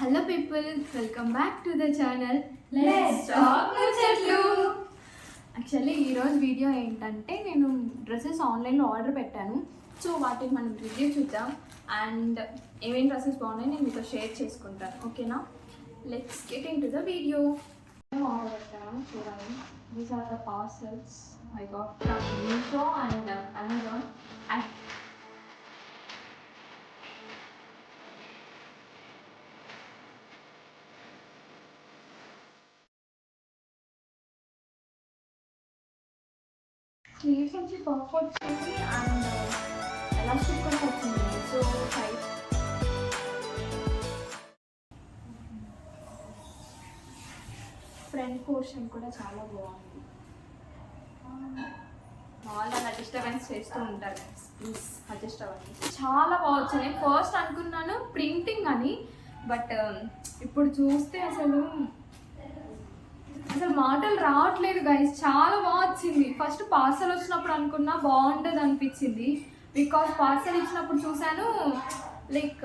Hello people, welcome back to the channel let's talk ముచ్చట్లు. Actually ఈరోజు video ఏంటంటే నేను డ్రెస్సెస్ ఆన్లైన్లో ఆర్డర్ పెట్టాను. సో వాటిని మనం రివ్యూ చూద్దాం అండ్ ఏమేమి డ్రెస్సెస్ బాగున్నాయి నేను మీతో షేర్ చేసుకుంటాను. ఓకేనా, let's get into the video. Order పెట్టాను, చూడాలి. These are the parcels I got from Meesho and Amazon. Sleeves నుంచి పఫ్ వచ్చింది అండ్ ఎలాస్టిక్ కూడా వచ్చింది. సో సైజ్ ఫ్రంట్ పోర్షన్ కూడా చాలా బాగుంది. వాళ్ళు అలా డిస్టర్బెన్స్ చేస్తూ ఉంటారు, ప్లీజ్ అడ్జస్ట్ అవ్వండి. చాలా బాగా వచ్చింది. ఫస్ట్ అనుకున్నాను ప్రింటింగ్ అని, బట్ ఇప్పుడు చూస్తే అసలు మాటలు రావట్లేదు గైస్. చాలా బాగా వచ్చింది. ఫస్ట్ పార్సల్ వచ్చినప్పుడు అనుకున్నా బాగుండదు అనిపించింది, బికాస్ పార్సల్ ఇచ్చినప్పుడు చూసాను లైక్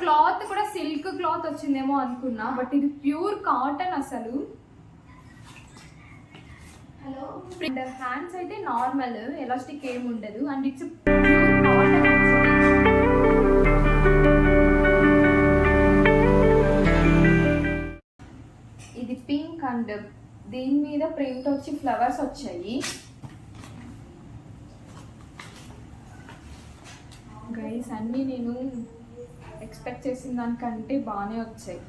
క్లాత్ కూడా సిల్క్ క్లాత్ వచ్చిందేమో అనుకున్నా, బట్ ఇది ప్యూర్ కాటన్ అసలు. హ్యాండ్స్ అయితే నార్మల్, ఎలాస్టిక్ ఏమి ఉండదు అండ్ ఇట్స్ ప్యూర్ కాటన్. ఇది పింక్ అండ్ దీని మీద ప్రింట్ వచ్చి ఫ్లవర్స్ వచ్చాయి. గైస్ అన్నీ నేను ఎక్స్పెక్ట్ చేసిన దానికంటే బాగానే వచ్చాయి.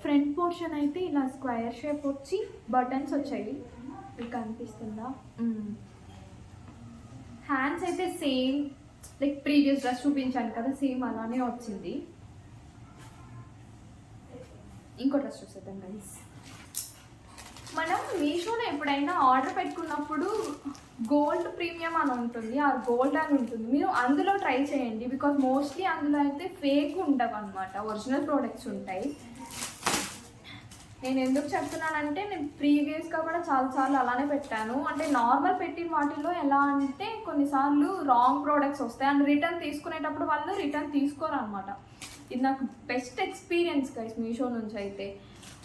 ఫ్రంట్ పోర్షన్ అయితే ఇలా స్క్వేర్ షేప్ వచ్చి బటన్స్ వచ్చాయి, మీకు కనిపిస్తుందా? హ్యాండ్స్ అయితే సేమ్ లైక్ ప్రీవియస్ డ్రెస్ చూపించాను కదా, సేమ్ అలానే వచ్చింది. ఇంకో డ్రెస్ చూసేద్దాం గైస్. మనం మీషోలో ఎప్పుడైనా ఆర్డర్ పెట్టుకున్నప్పుడు గోల్డ్ ప్రీమియం అని ఉంటుంది, ఆ గోల్డ్ అని ఉంటుంది. మీరు అందులో ట్రై చేయండి, బికాజ్ మోస్ట్లీ అందులో అయితే ఫేక్ ఉండవు అనమాట, ఒరిజినల్ ప్రోడక్ట్స్ ఉంటాయి. నేను ఎందుకు చెప్తున్నానంటే నేను ప్రీవియస్గా కూడా చాలాసార్లు అలానే పెట్టాను. అంటే నార్మల్ పెట్టిన వాటిలో ఎలా అంటే కొన్నిసార్లు రాంగ్ ప్రోడక్ట్స్ వస్తాయి అండ్ రిటర్న్ తీసుకునేటప్పుడు వాళ్ళు రిటర్న్ తీసుకోరు అనమాట. ఇది నాకు బెస్ట్ ఎక్స్పీరియన్స్ గైస్ మీషో నుంచి అయితే.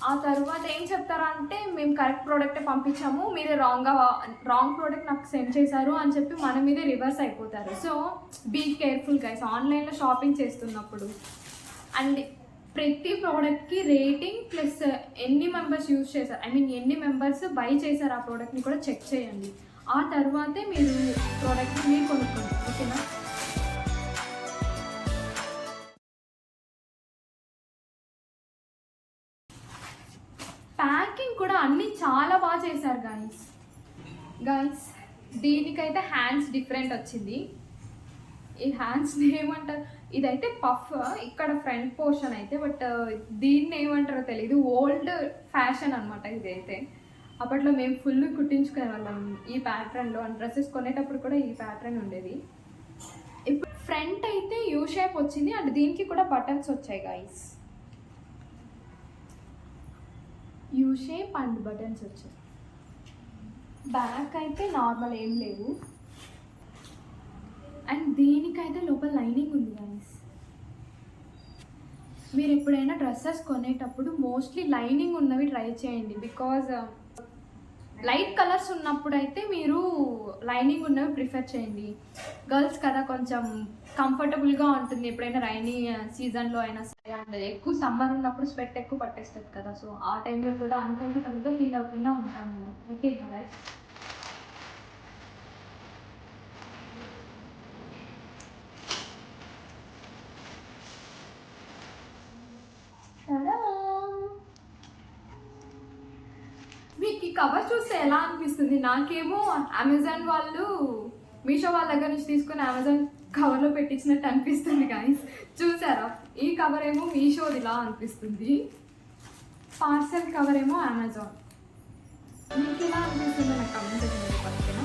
ఆ తర్వాత ఏం చెప్తారంటే మేము కరెక్ట్ ప్రోడక్టే పంపించాము, మీరే రాంగ్ ప్రోడక్ట్ నాకు సెండ్ చేశారు అని చెప్పి మన మీదే రివర్స్ అయిపోతారు. సో బీ కేర్ఫుల్ గైస్ ఆన్లైన్లో షాపింగ్ చేస్తున్నప్పుడు. అండ్ ప్రతి ప్రోడక్ట్కి రేటింగ్ ప్లస్ ఎన్ని మెంబర్స్ యూజ్ చేశారు, ఐ మీన్ ఎన్ని మెంబర్స్ బై చేశారు ఆ ప్రోడక్ట్ని కూడా చెక్ చేయండి. ఆ తర్వాతే మీరు ప్రోడక్ట్ని మీరు కొనుక్కోండి, ఓకేనా? ప్యాకింగ్ కూడా అన్నీ చాలా బాగా చేశారు గైస్. దీనికైతే హ్యాండ్స్ డిఫరెంట్ వచ్చింది. ఈ హ్యాండ్స్ని ఏమంటారు, ఇదైతే పఫ్ ఇక్కడ ఫ్రంట్ పోర్షన్ అయితే, బట్ దీన్ని ఏమంటారో తెలియదు. ఓల్డ్ ఫ్యాషన్ అనమాట ఇదైతే. అప్పట్లో మేము ఫుల్ కుట్టించుకునే వాళ్ళం ఈ ప్యాటర్న్లో, అండ్ డ్రెస్సెస్ కొనేటప్పుడు కూడా ఈ ప్యాటర్న్ ఉండేది. ఇప్పుడు ఫ్రంట్ అయితే యూ షేప్ వచ్చింది అండ్ దీనికి కూడా బటన్స్ వచ్చాయి guys. U shape and buttons వచ్చాయి. బ్యాక్ అయితే నార్మల్ ఏం లేవు అండ్ దీనికైతే లోపల లైనింగ్ ఉంది గైస్. మీరు ఎప్పుడైనా డ్రెస్సెస్ కొనేటప్పుడు మోస్ట్లీ లైనింగ్ ఉన్నవి ట్రై చేయండి, బికాజ్ లైట్ కలర్స్ ఉన్నప్పుడు అయితే మీరు లైనింగ్ ఉన్నవి ప్రిఫర్ చేయండి. గర్ల్స్ కదా, కొంచెం కంఫర్టబుల్గా ఉంటుంది ఎప్పుడైనా రైనీ సీజన్లో అయినా సరే. అండ్ ఎక్కువ సమ్మర్ ఉన్నప్పుడు స్వెట్ ఎక్కువ పట్టేస్తుంది కదా, సో ఆ టైంలో కూడా అన్కంఫర్టబుల్గా ఫీల్ అవ్వకుండా ఉంటాము. ఓకే గైస్, మీకు ఈ కవర్ చూస్తే ఎలా అనిపిస్తుంది? నాకేమో అమెజాన్ వాళ్ళు మీషో వాళ్ళ దగ్గర నుంచి తీసుకుని అమెజాన్ కవర్లో పెట్టించినట్టు అనిపిస్తుంది గైస్. చూసారా, ఈ కవర్ ఏమో మీషోదిలా అనిపిస్తుంది, పార్సల్ కవర్ ఏమో అమెజాన్. మీకు ఎలా అనిపిస్తుందో నాకు కమెంట్ చేయండి పక్కన.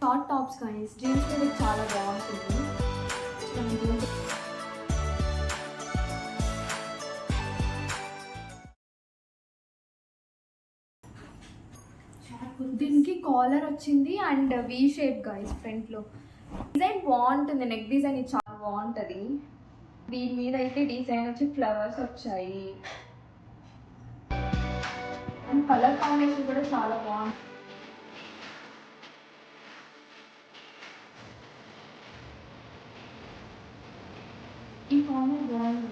షార్ట్ టాప్స్ గైస్, జీన్స్ మీద చాలా బాగుంటుంది. దీనికి కాలర్ వచ్చింది అండ్ వి షేప్ గైస్ ఫ్రంట్లో. డిజైన్ బాగుంటుంది, నెక్ డిజైన్ ఇది చాలా బాగుంటుంది. దీని మీద అయితే డిజైన్ వచ్చి ఫ్లవర్స్ వచ్చాయి అండ్ కలర్ కాంబినేషన్ కూడా చాలా బాగుంది. ఈ కార్నర్ బాగుంది.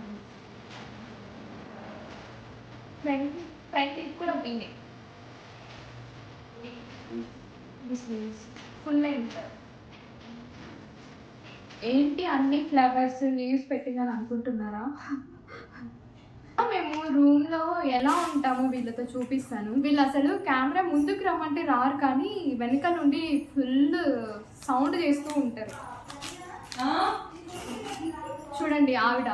ఫ్రంట్ ఫ్రంట్ ఇది కూడా బీనే ఫుల్ లెంత్. ఏంటి అన్ని ఫ్లవర్స్ లీవ్స్ పెట్టిందని అనుకుంటున్నారా? మేము రూమ్లో ఎలా ఉంటామో వీళ్ళతో చూపిస్తాను. వీళ్ళు అసలు కెమెరా ముందుకు రమ్మంటే రారు, కానీ వెనుక నుండి ఫుల్ సౌండ్ చేస్తూ ఉంటారు. చూడండి ఆవిడ.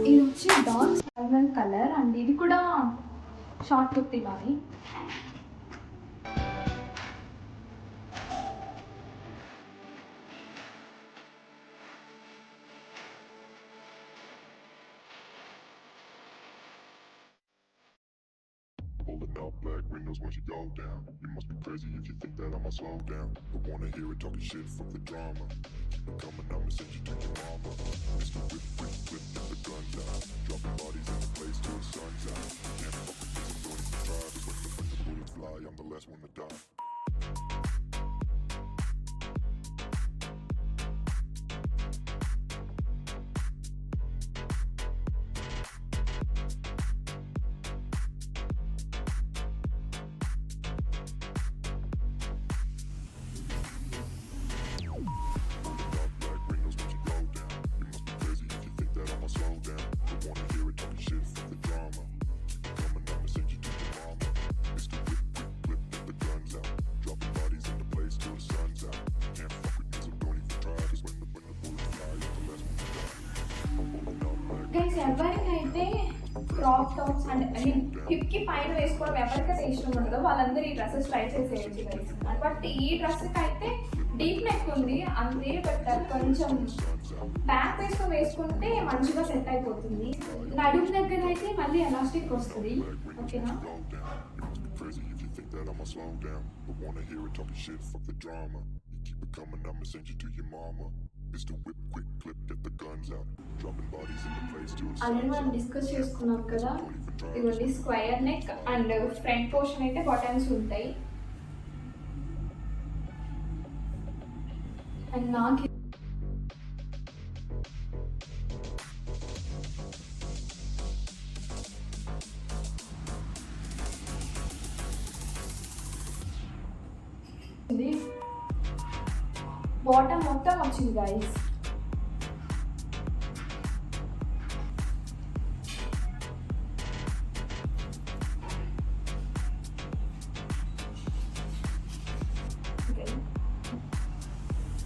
ఇది వచ్చి డార్క్ సాల్మన్ కలర్ అండ్ ఇది కూడా short kurti bye. Pulling up black windows once you go down. You must be crazy if you think that I'ma slow down. But wanna hear it talking shit, fuck the drama. Keep it coming, I'ma send you to your mama. Mr. Whip, whip, whip, get the guns out. Dropping bodies in the place till the sun's out. Can't fuck with this, I'm going to try. Cause when the bullets fly, I'm the last one to die. Guys ఎవరికైతే crop tops and I mean హిప్కి పైన వేసుకోవడం ఎవరికైతే ఇష్టం ఉండదో వాళ్ళందరూ ఈ dresses try చేసేయచ్చు గైస్. బట్ ఈ డ్రెస్కి అయితే డీప్ నెక్ ఉంది అంతే, బట్ కొంచెం బ్యాక్ వేసుకుంటే మంచిగా సెట్ అయిపోతుంది. నడుము దగ్గర అయితే మళ్ళీ ఎలాస్టిక్ వస్తుంది. ఓకేనా? I'ma slow down, but wanna hear it talking shit, fuck the drama. You keep it coming, I'ma send you to your mama. Mr. Whip, quick clip, get the guns out. Dropping bodies in the place till the already మనం discuss చేసుకున్నాం కదా. ఇవన్నీ square neck and front portion అయితే buttons ఉంటాయి. And నాకు bottom మొత్తం వచ్చింది guys.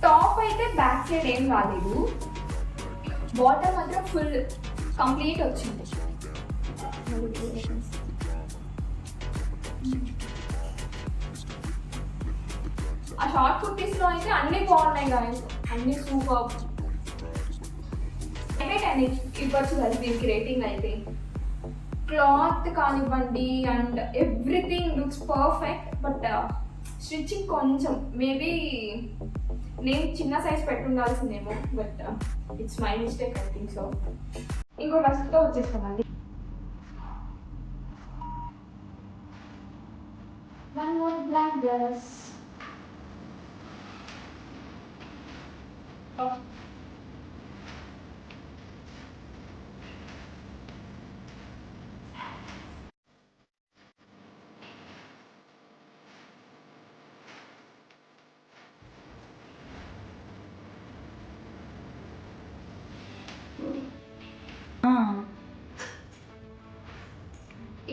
Top అయితే బ్యాక్ సైడ్ ఏం రాలేదు, బాటమ్ మాత్రం ఫుల్ కంప్లీట్ వచ్చింది. ఆ షార్ట్ కుర్తీస్లో అయితే అన్నీ బాగున్నాయి గాయస్, అన్నీ సూపర్. అయితే 10 ఇవ్వచ్చు కదా దీనికి రేటింగ్ అయితే. క్లాత్ కానివ్వండి and everything looks perfect. But stitching కొంచెం మేబీ నేను చిన్న సైజ్ పెట్టుండాల్సిందేమో, but it's my mistake I think so. ఇంకో డ్రెస్తో వచ్చేస్తామండి. One more black dress.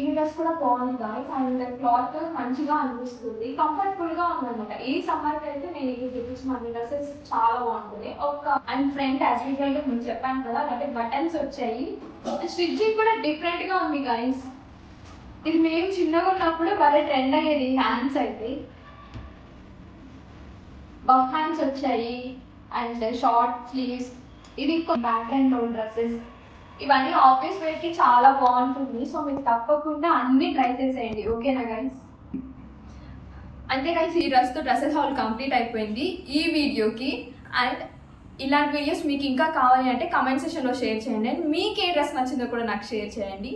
ఈ డ్రెస్ కూడా బాగుంది గాయస్ అండ్ క్లాత్ మంచిగా అనిపిస్తుంది, కంఫర్టబుల్గా ఉందన్నమాట. ఈ సమ్మర్కి అయితే నేను ఇది చూపించిన అన్ని డ్రెస్సెస్ చాలా బాగుంటుంది. అండ్ ఫ్రంట్ యాజ్ యూజువల్గా నేను చెప్పాను కదా, అంటే బటన్స్ వచ్చాయి. స్టిచ్చింగ్ కూడా డిఫరెంట్గా ఉంది గాయస్. ఇది మేము చిన్నగా ఉన్నప్పుడు బాగా ట్రెండ్ అయ్యేది. హ్యాండ్స్ అయితే బఫ్ హ్యాండ్స్ వచ్చాయి అండ్ షార్ట్ స్లీవ్స్ ఇది బ్యాక్ అండ్ రోల్ డ్రెస్సెస్. ఇవన్నీ ఆఫీస్ వేర్ కి చాలా బాగుంటుంది. సో మీరు తప్పకుండా అన్ని ట్రై చేసేయండి. ఓకేనా గైస్? అంతే గైస్, ఈ డ్రెస్తో డ్రెస్సెస్ హాల్ కంప్లీట్ అయిపోయింది ఈ వీడియోకి. అండ్ ఇలాంటి వీడియోస్ మీకు ఇంకా కావాలి అంటే కమెంట్ సెక్షన్లో షేర్ చేయండి. అండ్ మీకు ఏ డ్రెస్ నచ్చిందో కూడా నాకు షేర్ చేయండి.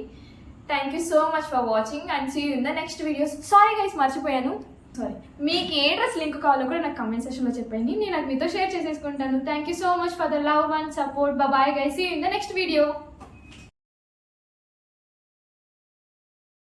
Thank you so much for watching and see you in the next videos. Sorry guys, మర్చిపోయాను. సారీ, మీకు ఏ డ్రెస్ లింక్ కావాలో కూడా నాకు కమెంట్ సెక్షన్లో చెప్పండి. నేను అది మీతో షేర్ చేసేసుకుంటాను. Thank you so much for the love and support. Bye guys, see you in the next video.